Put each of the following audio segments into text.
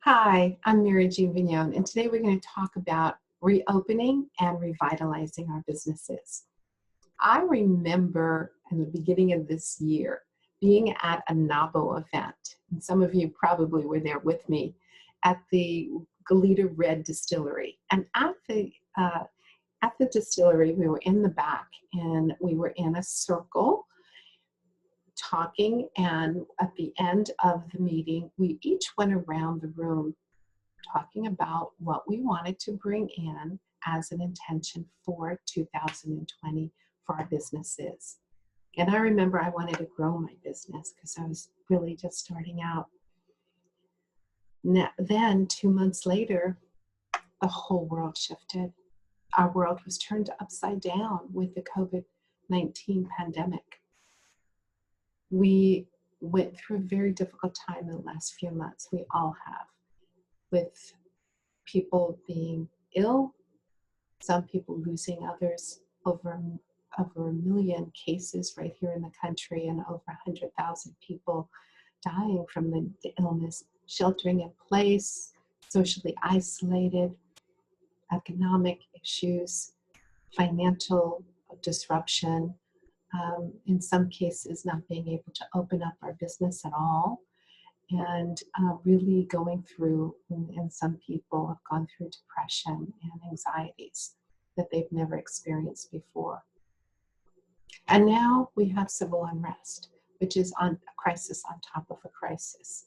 Hi, I'm Mary Jean Vignon, and today we're going to talk about reopening and revitalizing our businesses. I remember in the beginning of this year being at a NABO event, and some of you probably were there with me at the Goleta Red Distillery. And at the distillery, we were in the back and we were in a circle talking, and at the end of the meeting, we each went around the room talking about what we wanted to bring in as an intention for 2020 for our businesses. And I remember I wanted to grow my business because I was really just starting out. Then 2 months later, the whole world shifted. Our world was turned upside down with the COVID-19 pandemic. We went through a very difficult time in the last few months. We all have, with people being ill, some people losing others, over a million cases right here in the country, and over 100,000 people dying from the illness, sheltering in place, socially isolated, economic issues, financial disruption, in some cases not being able to open up our business at all, and really going through, and some people have gone through depression and anxieties that they've never experienced before. And now we have civil unrest, which is a crisis on top of a crisis.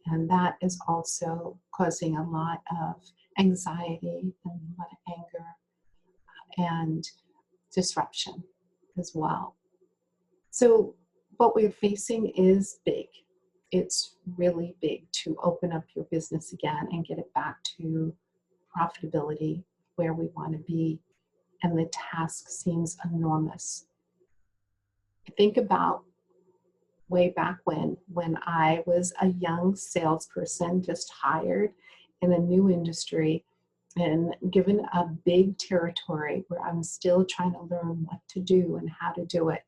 And that is also causing a lot of anxiety and a lot of anger and disruption as well. So what we're facing is big. It's really big to open up your business again and get it back to profitability where we want to be. And the task seems enormous. Think about way back when I was a young salesperson just hired in a new industry and given a big territory where I'm still trying to learn what to do and how to do it.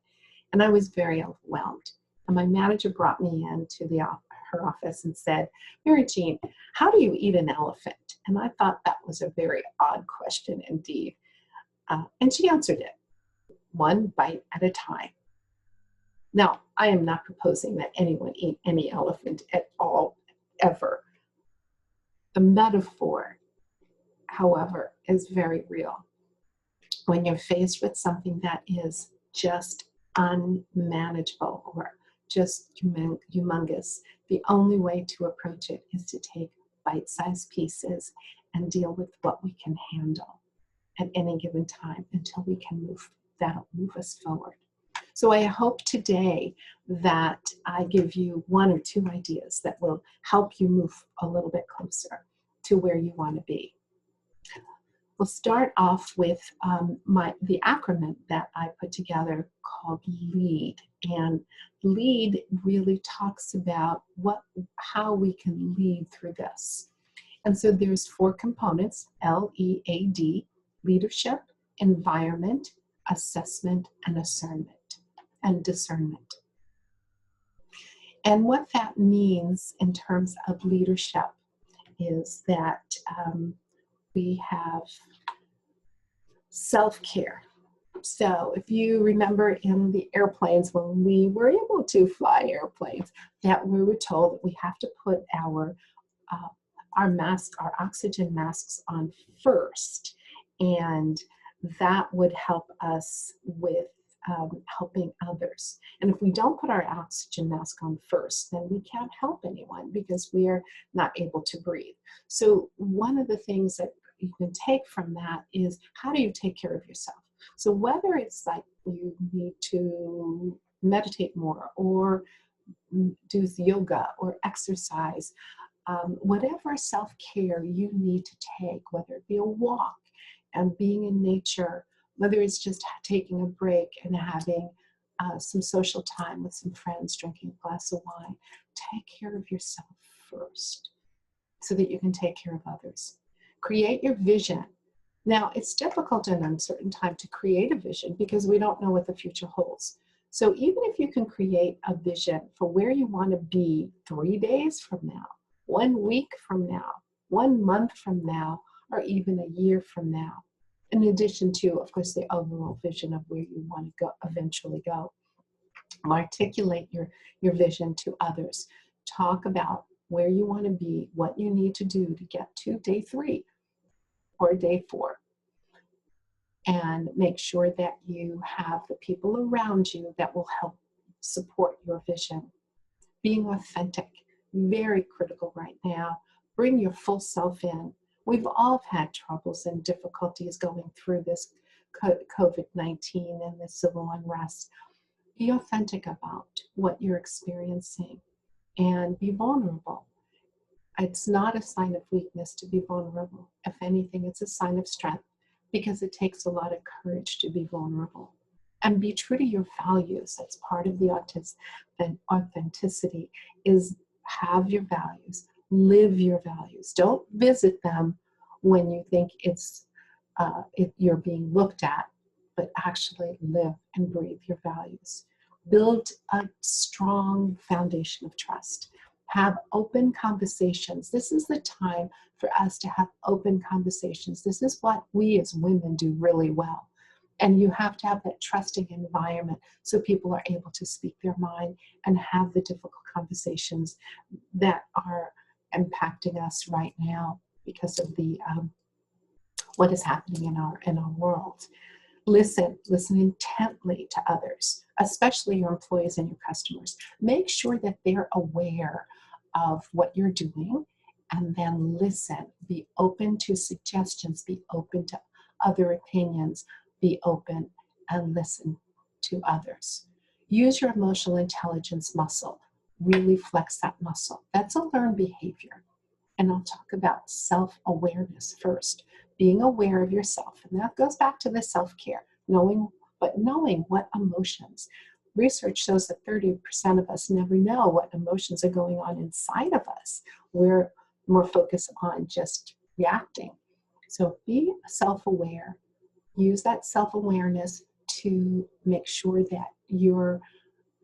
And I was very overwhelmed. And my manager brought me into her office and said, "Mary Jean, how do you eat an elephant?" And I thought that was a very odd question indeed. And she answered it, one bite at a time. Now, I am not proposing that anyone eat any elephant at all, ever. The metaphor, however, is very real. When you're faced with something that is just unmanageable or just humongous, the only way to approach it is to take bite-sized pieces and deal with what we can handle at any given time until we can that'll move us forward. So I hope today that I give you one or two ideas that will help you move a little bit closer to where you want to be. We'll start off with the acronym that I put together called LEAD. And LEAD really talks about how we can lead through this. And so there's 4 components: LEAD, leadership, environment, assessment, and discernment. And what that means in terms of leadership is that we have self-care. So if you remember in the airplanes, when we were able to fly airplanes, that we were told that we have to put our oxygen masks on first, and that would help us with helping others. And if we don't put our oxygen mask on first, then we can't help anyone because we are not able to breathe. So one of the things that you can take from that is, how do you take care of yourself? So whether it's like you need to meditate more or do yoga or exercise, whatever self-care you need to take, whether it be a walk and being in nature, whether it's just taking a break and having some social time with some friends, drinking a glass of wine, take care of yourself first so that you can take care of others. Create your vision. Now, it's difficult in uncertain time to create a vision because we don't know what the future holds. So even if you can create a vision for where you want to be 3 days from now, 1 week from now, 1 month from now, or even a year from now. In addition to, of course, the overall vision of where you want to go, eventually go. Articulate your vision to others. Talk about where you want to be, what you need to do to get to day 3 or day 4. And make sure that you have the people around you that will help support your vision. Being authentic, very critical right now. Bring your full self in. We've all had troubles and difficulties going through this COVID-19 and the civil unrest. Be authentic about what you're experiencing and be vulnerable. It's not a sign of weakness to be vulnerable. If anything, it's a sign of strength because it takes a lot of courage to be vulnerable. And be true to your values. That's part of the authenticity, is have your values, live your values. Don't visit them when you think you're being looked at, but actually live and breathe your values. Build a strong foundation of trust. Have open conversations. This is the time for us to have open conversations. This is what we as women do really well. And you have to have that trusting environment so people are able to speak their mind and have the difficult conversations that are impacting us right now because of the what is happening in our world. Listen intently to others, especially your employees and your customers. Make sure that they're aware of what you're doing, and then listen. Be open to suggestions, be open to other opinions, be open and listen to others. Use your emotional intelligence muscle. Really flex that muscle. That's a learned behavior. And I'll talk about self-awareness first. Being aware of yourself. And that goes back to the self-care. Knowing what emotions. Research shows that 30% of us never know what emotions are going on inside of us. We're more focused on just reacting. So be self-aware. Use that self-awareness to make sure that you're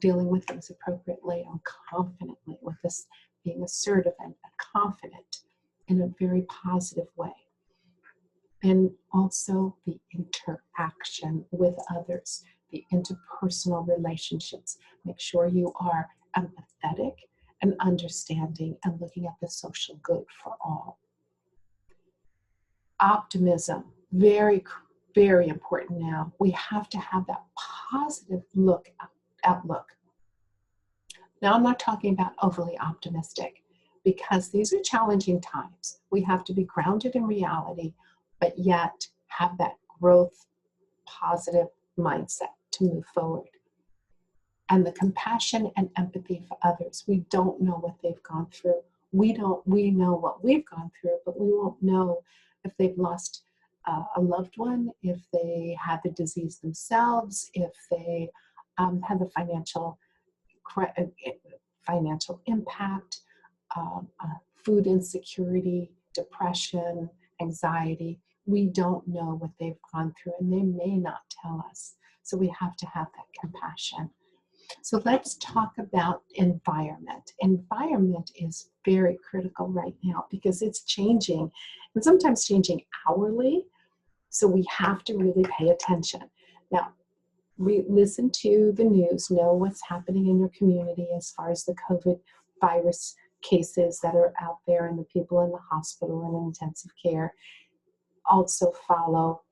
dealing with things appropriately and confidently, with this being assertive and confident in a very positive way. And also the interaction with others, the interpersonal relationships. Make sure you are empathetic and understanding and looking at the social good for all. Optimism, very, very important now. We have to have that positive outlook. Now, I'm not talking about overly optimistic, because these are challenging times. We have to be grounded in reality, but yet have that growth, positive mindset to move forward. And the compassion and empathy for others. We don't know what they've gone through. We know what we've gone through, but we won't know if they've lost a loved one, if they had the disease themselves, if they had the financial impact, food insecurity, depression, anxiety. We don't know what they've gone through, and they may not tell us. So we have to have that compassion. So let's talk about environment. Environment is very critical right now because it's changing, and sometimes changing hourly. So we have to really pay attention. Now, listen to the news, know what's happening in your community as far as the COVID virus cases that are out there and the people in the hospital and intensive care. Also follow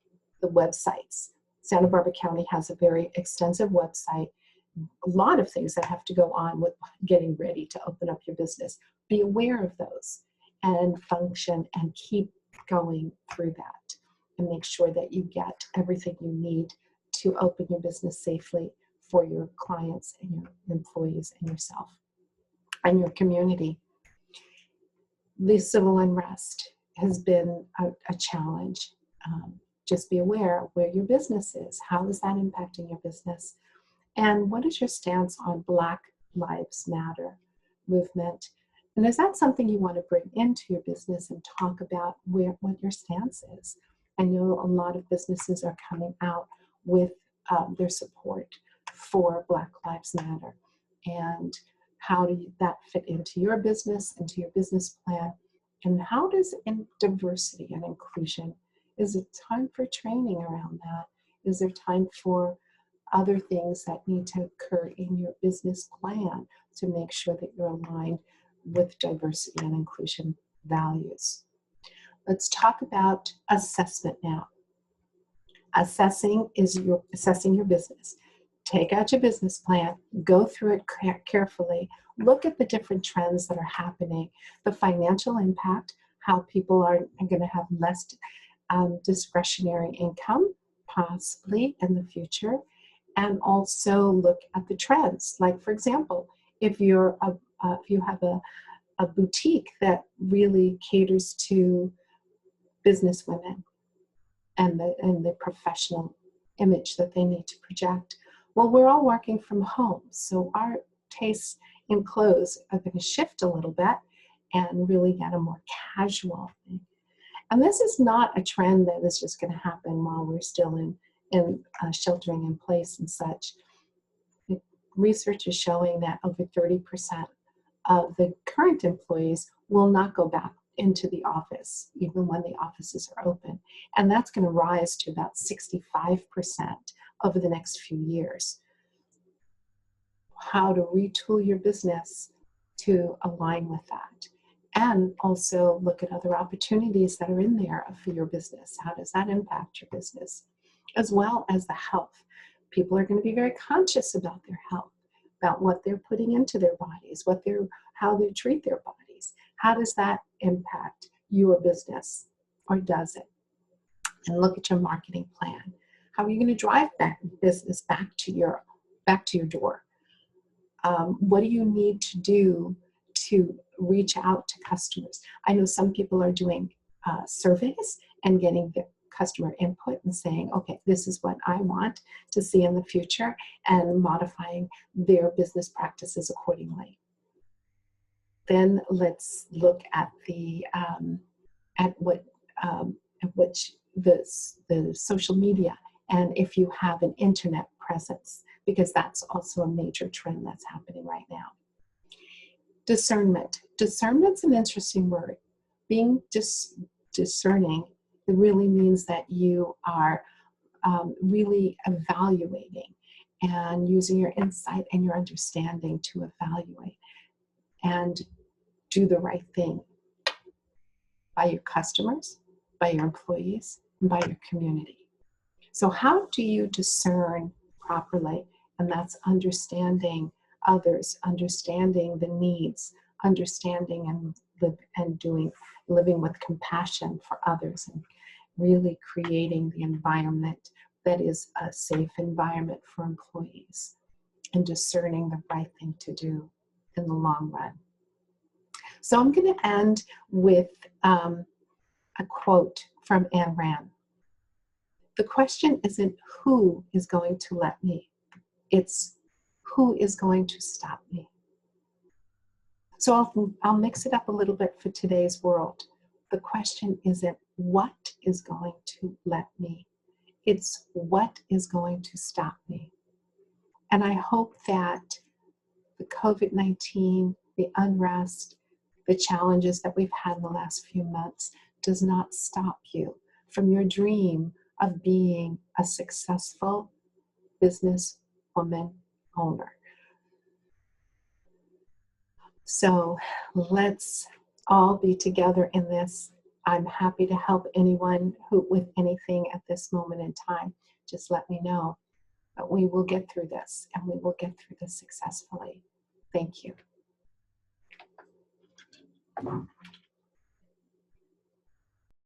the websites. Santa Barbara County has a very extensive website. A lot of things that have to go on with getting ready to open up your business. Be aware of those and function and keep going through that, and make sure that you get everything you need to open your business safely for your clients and your employees and yourself and your community. The civil unrest has been a challenge. Just be aware where your business is. How is that impacting your business? And what is your stance on Black Lives Matter movement? And is that something you want to bring into your business and talk about what your stance is? I know a lot of businesses are coming out with their support for Black Lives Matter. And How do that fit into your business, into your business plan? And how does diversity and inclusion, is it time for training around that? Is there time for other things that need to occur in your business plan to make sure that you're aligned with diversity and inclusion values? Let's talk about assessment now. Assessing assessing your business. Take out your business plan, go through it carefully, look at the different trends that are happening, the financial impact, how people are going to have less discretionary income possibly in the future, and also look at the trends. Like, for example, if you have a boutique that really caters to business women and the professional image that they need to project. Well, we're all working from home, so our tastes in clothes are going to shift a little bit and really get a more casual thing. And this is not a trend that is just going to happen while we're still in sheltering in place and such. Research is showing that over 30% of the current employees will not go back into the office, even when the offices are open. And that's going to rise to about 65% over the next few years. How to retool your business to align with that. And also look at other opportunities that are in there for your business. How does that impact your business? As well as the health. People are going to be very conscious about their health, about what they're putting into their bodies, how they treat their bodies. How does that impact your business, or does it? And look at your marketing plan. How are you going to drive that business back to your door? What do you need to do to reach out to customers? I know some people are doing surveys and getting the customer input and saying, okay, this is what I want to see in the future, and modifying their business practices accordingly. Then let's look at the social media, and if you have an internet presence, because that's also a major trend that's happening right now. Discernment. Discernment's an interesting word. Being discerning, it really means that you are really evaluating and using your insight and your understanding to evaluate and do the right thing by your customers, by your employees, and by your community. So how do you discern properly? And that's understanding others, understanding the needs, understanding living with compassion for others, and really creating the environment that is a safe environment for employees, and discerning the right thing to do in the long run. So I'm going to end with a quote from Ayn Rand. The question isn't who is going to let me, it's who is going to stop me. So I'll mix it up a little bit for today's world. The question isn't what is going to let me, it's what is going to stop me. And I hope that the COVID-19, the unrest, the challenges that we've had in the last few months does not stop you from your dream of being a successful business woman owner. So let's all be together in this. I'm happy to help anyone with anything at this moment in time. Just let me know. But we will get through this, and we will get through this successfully. Thank you.